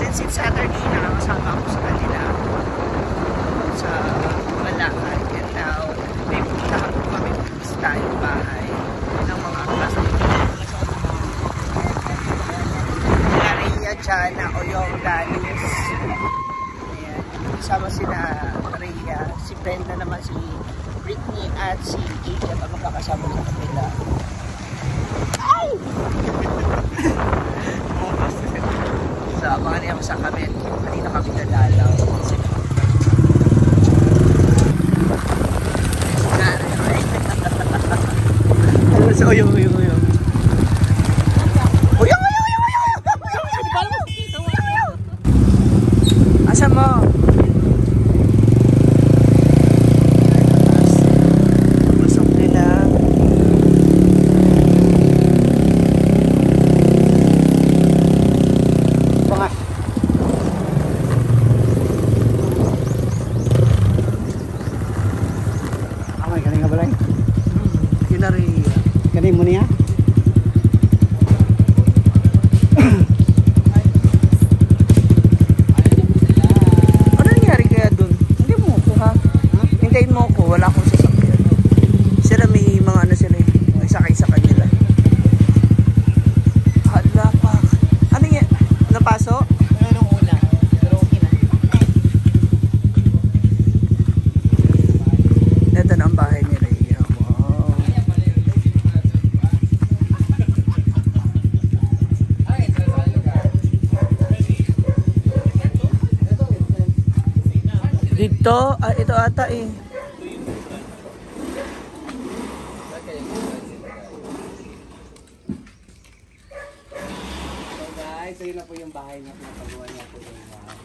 And since Saturday, nakakasama ako sa kanila sa Malakay. And now, may puntahan po kami sa yung bahay ng mga classmates. Maria Jana o yung Dalis. Ayan. Kasama sila Rhea, si Brenda naman, si Britney at si Agent ang magkakasama sa kanila. Ay! So, abangan niya sa kami. Kanina kami nadalaw. So, uyong. Asa mo? Masok nila. Pangas. Amay, galing nga balay? Kinari. Galing mo niya? Wala akong sasakyan. Sila may mga ano sila, may sakay sa kanila. Hala pa. Ano yan? Napaso? Anong una? Pero okay na. Ito na ang bahay ni Rhea. Wow. Dito? Ito ata eh. So yun na po yung bahay niya, pinapagawa niya po yung bahay.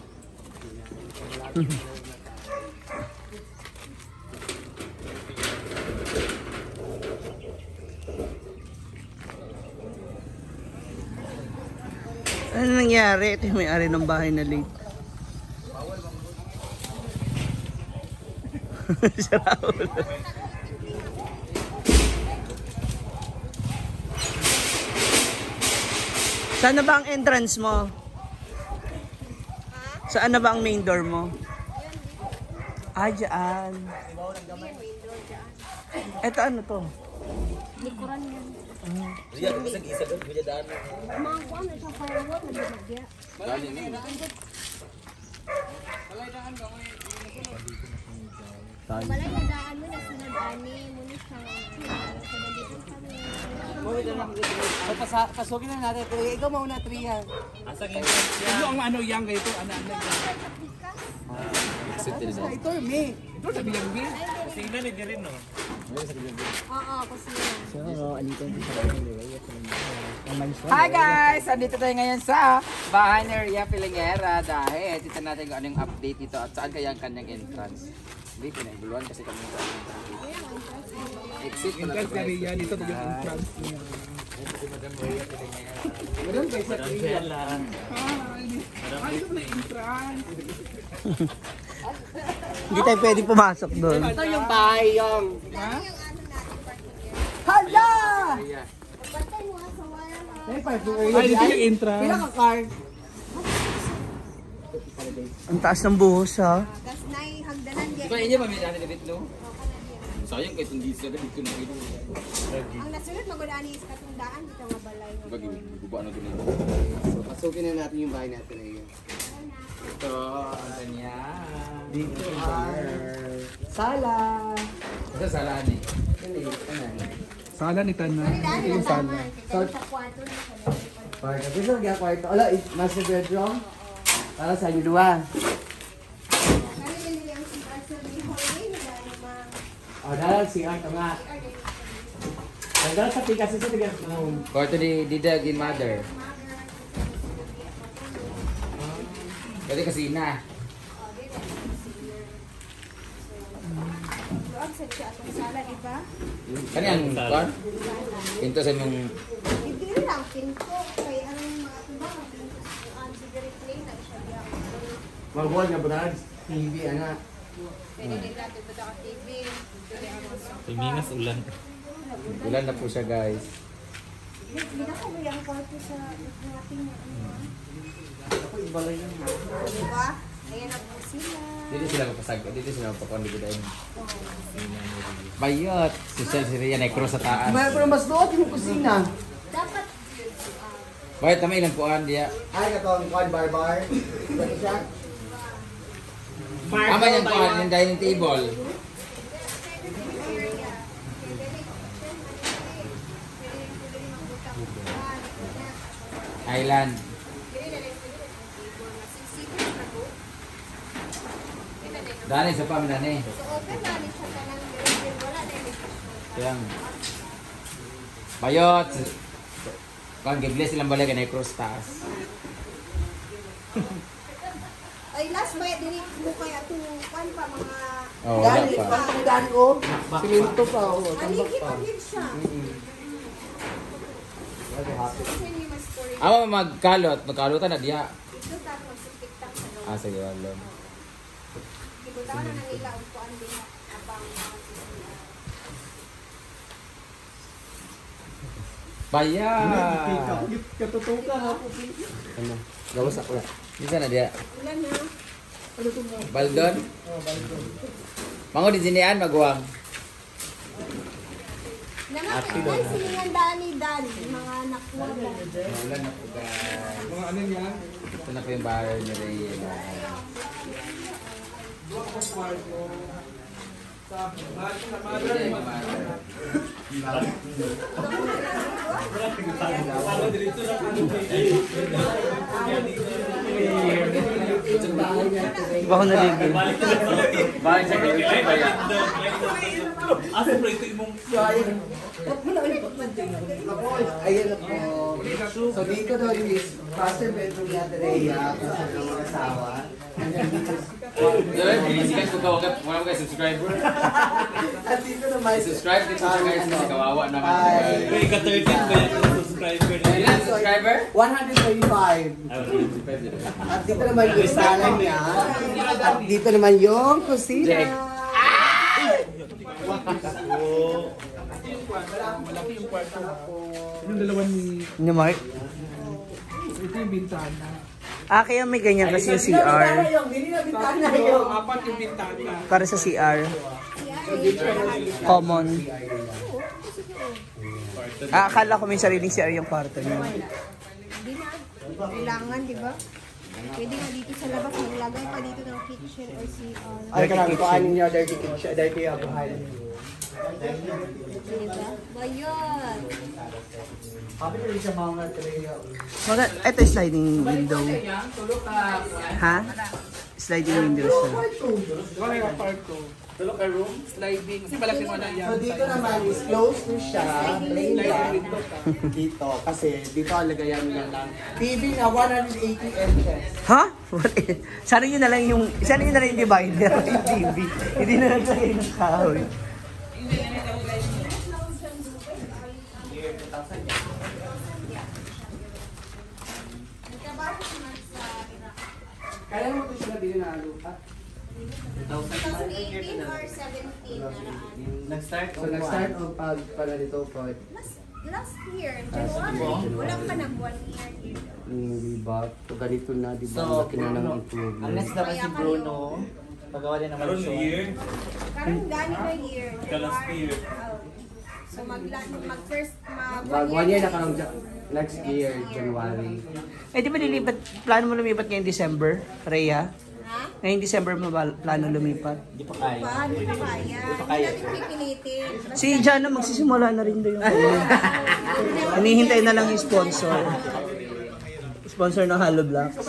Ano nangyari? Ito yung may-ari ng bahay na late. Sarap. Saan na ba ang entrance mo? Saan na ba ang main door mo? Ah, dyan. Ito ano to? Likuran yan. Riyan, isang isa doon, kuya daan. Mga kuwan, isang firewall, nagdadagya. Balay na daan mo na sinadani, muna siya. Pasugin na natin, pero ikaw mauna 3 yan. Asang yan? Ito ang ano yang kayo ito, ano-ano yan. Ito, me. Ito sa BNB. Sila ni Dirin, no? Oo, kasi Hi guys! Andito tayo ngayon sa bahay ni Rhea Filingera dahil dito natin kung anong update dito at saan kaya ang kanyang entrance. Hindi, pinaguluhan kasi kami sa exit. Entrance na Rhea, dito ito yung entrance niya. Meron kayo sa Rhea. Ay, ito na entrance. Hindi tayo pwede pumasok doon. Ito yung bahay yung... Hala! patay mo sa wala na. Ay, dito yung entrance. Pila ka card? Ang taas ng buhos ha. Gas na hagdanan Di dyan. ba inyo pamilya na dito? Sayang kayo hindi sila dito na ito. Ang nasunod, magudaan is katundaan, dito nga balay. Bagi, guba na doon ito. So, pasukin na natin yung bahay natin ngayon. Ito, ang kanya. Dito sala. Ito sala ni. Sala ni Tanan. Ito yung sala. Sa kwarto na sa loob. Kwarto. Gusto mo kaya kwarto? Ala, master bedroom. Para sa inyo dua. Kaya yun nila ang simprasyon ni Jorge, nila naman. O, dahil si Art nga. Dahil sa tigas sa tigas. Kwarto ni Didag in Mother. Pwede kasi na. Doon sa siya atong sala, di ba? Kani ang kwan? Pinto sa mong... Hindi rin lang, pinto. Kaya anong mga tumbang, ang pinto sa sigari play na siya diya. Magbuwan nga bunad. TV, anak. Pwede din natin ito ka TV. Pimingas ulan. Ulan na po siya guys. Hindi na ko may ang kwarto sa ating Ako ibalay yun. diba? Ayan ang kusina. Dito sila mapasag. Dito sila mapakuan dito dahil. Bayot. Social si Rhea necro sa taas. Pero mas doon yung kusina. Dapat Bayot naman ilang kuan diya. Ay, katong kuan bar. Ano siya? Ama yung kuan yung dining table. Island. Dani sa pam dani. so open na ni siya kanang grade wala na ni. Yang Bayot. Kuan gibles silang balay kanay cross taas. Ay last bite dili mo kaya itong kwan pa mga Oh, wala Dani, pa. pangkandaan ko. Siminto pa. aligi pa yun siya. Kasi ni mas story. Ama magkalutan na diya. Ito tapos sa TikTok sa loob. Ah sige wala. Ibutawan na nang ila ug kuan din abang Bayat. Katutukan ako. Ano? Gawas ako lang. Bisa na dia. ulan na. Baldon? Mango di sinian magwang. Naman silingan Dani Dan mga nakuha mo. Wala na po guys. Mga ano yan? Ito na po yung bahay ni Rhea. Iba ko nalibig. Bahay sa Rhea ba yan? Ayan na po. So dito daw yung master bedroom ni Ate Rhea. Kasi ng mga asawa. Dahil, pinisikan ko kawagat. Wala mo kayo subscriber. At dito naman. Subscribe dito sa guys kasi kawawa naman. Ay. Wait, ka-13 ba yung subscriber na Ilan subscriber? 135. At dito naman yung sala niya. At dito naman yung kusina. Malaki yung kwarto. Yung dalawa ni... Ano, Mark? Ito yung bintana. Ah, kaya may ganyan kasi yung CR. Hindi na bintana Ito, yung. apat yung bintana. Para sa CR. Common. Ah, akala ko may sariling CR yung kwarto niya. Hindi na. Kailangan, di ba? Pwede nga dito sa labas, maglagay pa dito ng kitchen or CR. Ay, karang kuhanin niyo, dirty kitchen, dirty buhay. Diba? Bayan! Happy rin siya mga Rhea. Ito yung sliding window. Ha? Sliding window siya. Wala yung kwarto. Tulog ka room? Sliding. Kasi malaki mo na yan. So dito naman is close to siya, plain lang. Dito, kasi dito ang lagayan niya lang. TV na 180 inches. Ha? Sana yun na lang yung divider yung TV. Hindi na lang tayo ng kahoy. Kaya mo ito siya nabili na lupa. 2018 or 17 naraan. Nag-start So nag-start ang pagpala dito po. Last year, January. Wala pa nag 1 year dito. Diba? So ganito na, diba? So, Laki na ng Bruno, improvement. ang next naman si Bruno, pagawa din naman siya. Karang gani na year. Last year. Oh. So mag-first, Mag 1 year na karang next year, January. Eh di ba lilipat, plano mo lumipat ngayong December, Rhea? Ha? Ngayong December mo ba plano lumipat? Hindi pa kaya. Hindi pa kaya. Hindi natin pipilitin. Basta Si Jana magsisimula na rin doon yung hinihintay na lang yung sponsor. Sponsor ng Hollow Blocks.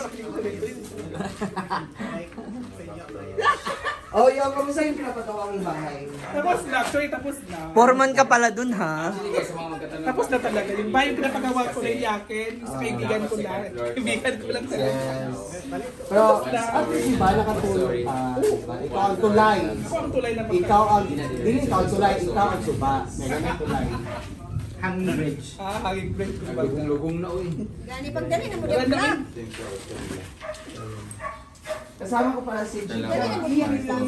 Oh, yung kamusta yung pinapagawa ng bahay? Tapos na. Actually, tapos na. Foreman ka pala dun ha. Tapos na talaga. Yung bahay yung pinapagawa ko na yakin. Sa kaibigan ko lang. Kaibigan ko lang talaga. Yes. Pero, at least iba nakatulong ka. Ikaw ang tulay. Ako ang tulay na Ikaw ang, hindi ikaw ang tulay, ikaw ang suba. Meron ang tulay. Hanging bridge. hanging break. Lugong-lugong na uy. gani pagdali na mo Wala yung na vlog. Kasama ko pala si G. Dali na mo yung vlog.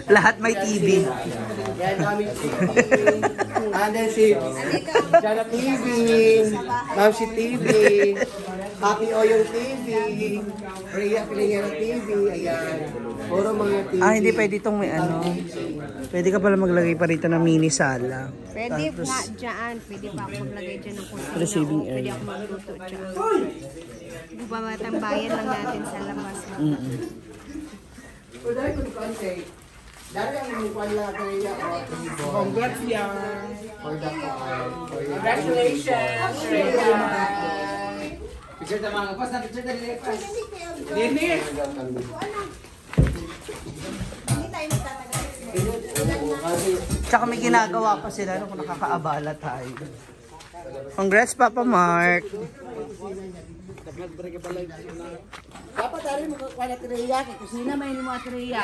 Lahat may TV. Yan, kami TV. And then si Jana TV, Nancy TV, Happy Oyong TV, Rhea Pilingera TV, ayan. Puro mga TV. Hindi pwede itong may ano. Pwede ka pala maglagay pa rito ng mini sala. Pwede nga dyan. Pwede pa ako maglagay dyan ng kusina. Receiving O, pwede ako magluto dyan. Bumatambayan lang natin sa labas. Pero dahil kung konti, dahil ang mukha nila kaya Congrats yan. for the Congratulations. Picture na mga kapos na picture na lilepas. Nini. Tsaka may ginagawa pa sila kung nakakaabala tayo. Congrats, Papa Mark. dapat dari mo kuha na Rhea, kay kusina may mo at Rhea.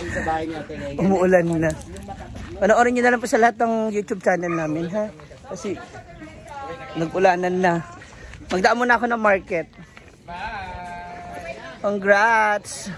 Sa bahay niya Rhea. Umuulan na. Panoorin nyo na lang po sa lahat ng YouTube channel namin, ha? Kasi nag-ulanan na. Magdaan muna ako ng market. Bye! Congrats!